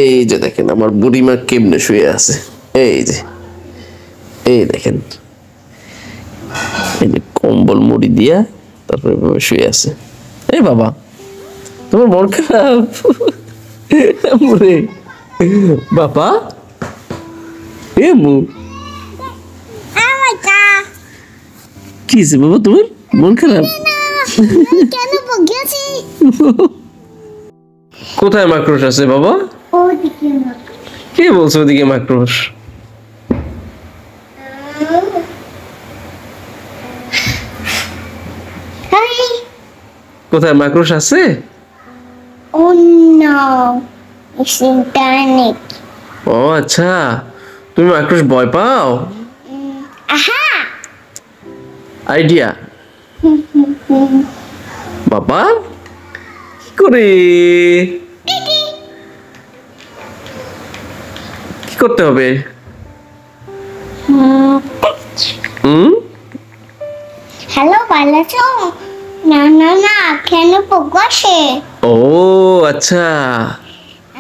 এই যে দেখেন আমার বুড়িমা কেমনে শুয়ে আছে, এই যে এই দেখেন, এই যে কম্বল মুড়ি দিয়া তারপরে শুয়ে আছে। এই বাবা তোমার মন খারাপ? বাবা এ মু কি হয়েছে বাবা, তোমার মন খারাপ? কোথায় মাকড়স আছে বাবা? কে বলছো ওদিকে মাকড়স? কোথায় মাকড়স আছে? Oh no, it's internet. ও আচ্ছা, তুমি মাকড়স ভয় পাও? Aha! আইডিয়া বাবা কি করে, কি করতে হবে? Hello, Balacho. না না না, কেন পকাশে? ও আচ্ছা,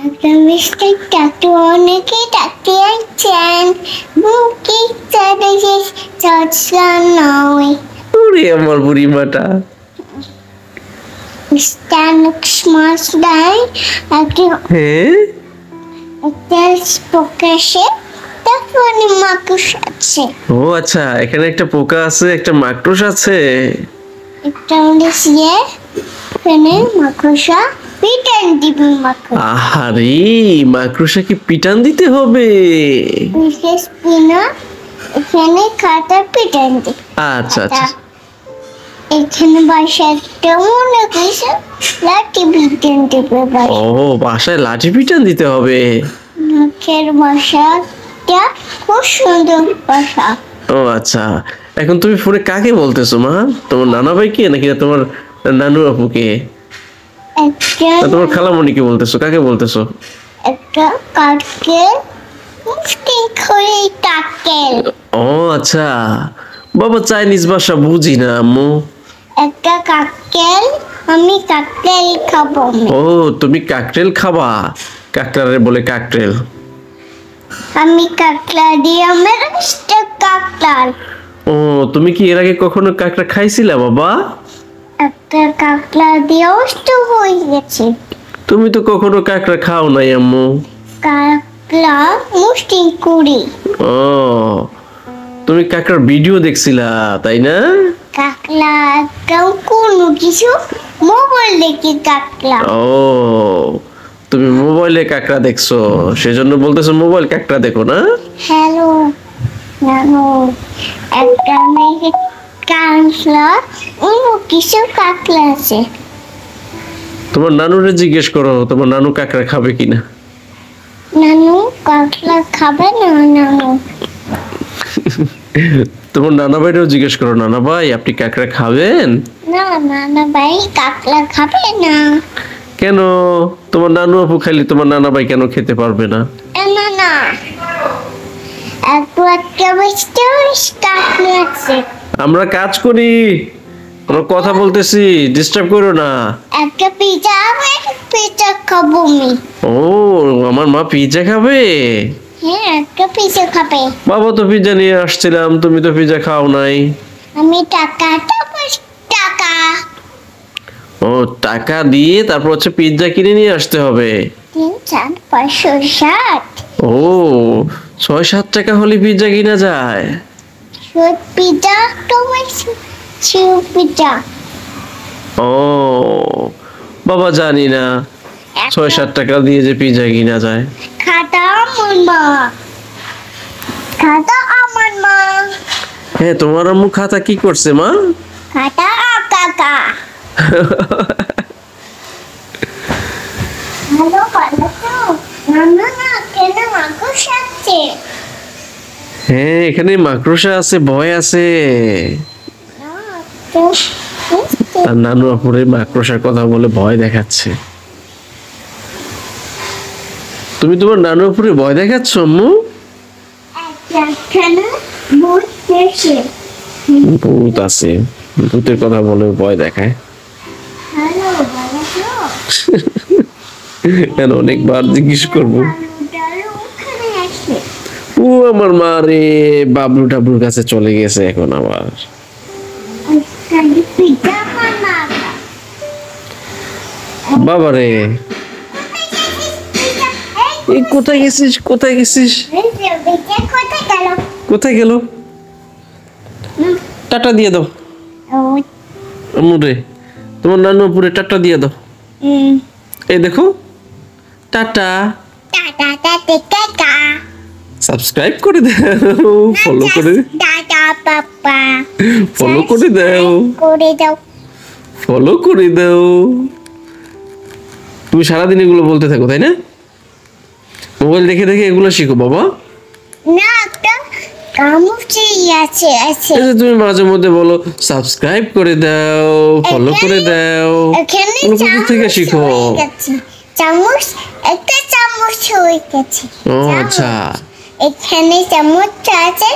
একটা মিস্টেক টাটু অনেকে টাটু আছেন বুকি চাইছে চাচা নয় ওরে আমার বুড়িমাটা। স্ট্যান্ড স্মার্ট ডাই একটা হ্যাঁ পকাশে তারপরে মাকুশ আছে। ও আচ্ছা, এখানে একটা পোকা আছে, একটা মাকড়স আছে। একটা দিয়ে এখানে মাকুশা পিটান দিবি মাকুশ। আহারে মাকড়সাকে পিটান দিতে হবে। বিশেষ পিনা এখানে খাতা পিটান দিবি। আচ্ছা আচ্ছা, এখানে বাসায় একটা মনে করছে লাঠি পিটান দিবে বাসায়। ও বাসায় লাঠি পিটান দিতে হবে। নাকের বাসাটা খুব সুন্দর বাসা। ও আচ্ছা, এখন তুমি ফোনে কাকে বলতেছো মা? তোমার নানা ভাইকে নাকি তোমার নানু আপুকে একটা না তোমার খালামণিকে বলতেছো? কাকে বলতেছো? একটা কাকেল মুষ্টি করে কাকেল। ও আচ্ছা, বাবা চাইনিজ ভাষা বুঝি না আম্মু। একটা কাকেল, আমি কাকেল খাবো। ও তুমি কাকরেল খাবা? কাকড়ারে বলে কাকরেল। আমি কাকলা দিয়ে আমার কাকলাল। ও তুমি কি এর আগে কখনো কাকড়া খাইছিলা বাবা? একটা কাকলা দিয়েও তো হয়ে গেছে। তুমি তো কখনো কাকড়া খাও নাই আম্মু। কাকলা মুষ্টি কুড়ি। ও তুমি কাকড়ার ভিডিও দেখছিলা তাই না? কাকলা কেউ কোনো কিছু মোবাইল দেখি কাকলা। ও তুমি মোবাইলে কাকড়া দেখছো, সেজন্য বলতেছো মোবাইল কাকড়া দেখো না? হ্যালো নানু, একটা মেয়ে কাকলা অন্য কিছু কাকলা আছে। তোমার নানুরে জিজ্ঞেস করো তোমার নানু কাকড়া খাবে কিনা। নানু কাকলা খাবে না? নানু তোমার নানা ভাইরেও জিজ্ঞেস করো, নানা ভাই আপনি কাকড়া খাবেন? না, নানা ভাই কাকলা খাবে না। কেন? তোমার নানু আপু খাইলে তোমার নানা ভাই কেন খেতে পারবে না? না না, একটা বসতে কাকলা আছে। আমরা কাজ করি, আমরা কথা বলতেছি, ডিস্টার্ব করো না। একটা পিজা হবে, পিজা খাবো আমি। ও আমার মা পিৎজা খাবে? হ্যাঁ, একটা পিজা খাবে। বাবা তো পিৎজা নিয়ে আসছিলাম, তুমি তো পিৎজা খাও নাই। আমি টাকাটা টাকা ও টাকা দিয়ে তারপর হচ্ছে পিৎজা কিনে নিয়ে আসতে হবে। 3, 4, 5, 7। ও 6-7 টাকা হলে পিৎজা কিনা যায়? পিজা তোমার পিজা। ও বাবা জানি না 6-7 টাকা দিয়ে যে পিৎজা কিনা যায়। খাতা আমার মা, খাতা আমার মা। হ্যাঁ তোমার আম্মু খাতা কি করছে মা? খাতা কাকা। হ্যালো পালাতো, না না না, কেন মাকুশ আছে? হ্যাঁ এখানে মাকড়সা আছে, ভয় আছে। তার নানু আপুরে মাকড়সার কথা বলে ভয় দেখাচ্ছে। তুমি তোমার নানু আপুরে ভয় দেখাচ্ছ আম্মু? ভূত আছে, ভূতের কথা বলে ভয় দেখায়। হ্যালো কেন অনেকবার জিজ্ঞেস করবো। ডালু ওখানে আছে। ও আমার মা রে, বাবলু টাবলুর কাছে চলে গেছে এখন আবার। ওখানে পিঠা বানাবা। বাবা রে, এই কোথায় গেছিস, কোথায় গেছিস, পিঠা কোথায় গেল? কোথায় গেল? টাটা দিয়ে দাও ও আম্মু রে, তোমার নানু পুরে টাটা দিয়ে দাও। এই দেখো, tata. Tata tata tata. Subscribe করে দাও, ফলো করে, টাটা পাপা। ফলো করে দাও, করে দাও। ফলো করে দাও। তুমি সারাদিন এগুলো বলতে থাকো তাই না? মোবাইল দেখে দেখে এগুলো শিখো বাবা। না একটা কামুচি আছে আছে। এই যে তুমি মাঝে মধ্যে বলো সাবস্ক্রাইব করে দাও, ফলো করে দাও, এখানে এগুলো কোথা থেকে চামচ শিখো? হয়ে গেছে। চামচ একটা চামচ হয়ে গেছে। ও আচ্ছা, এখানে চামচ আছে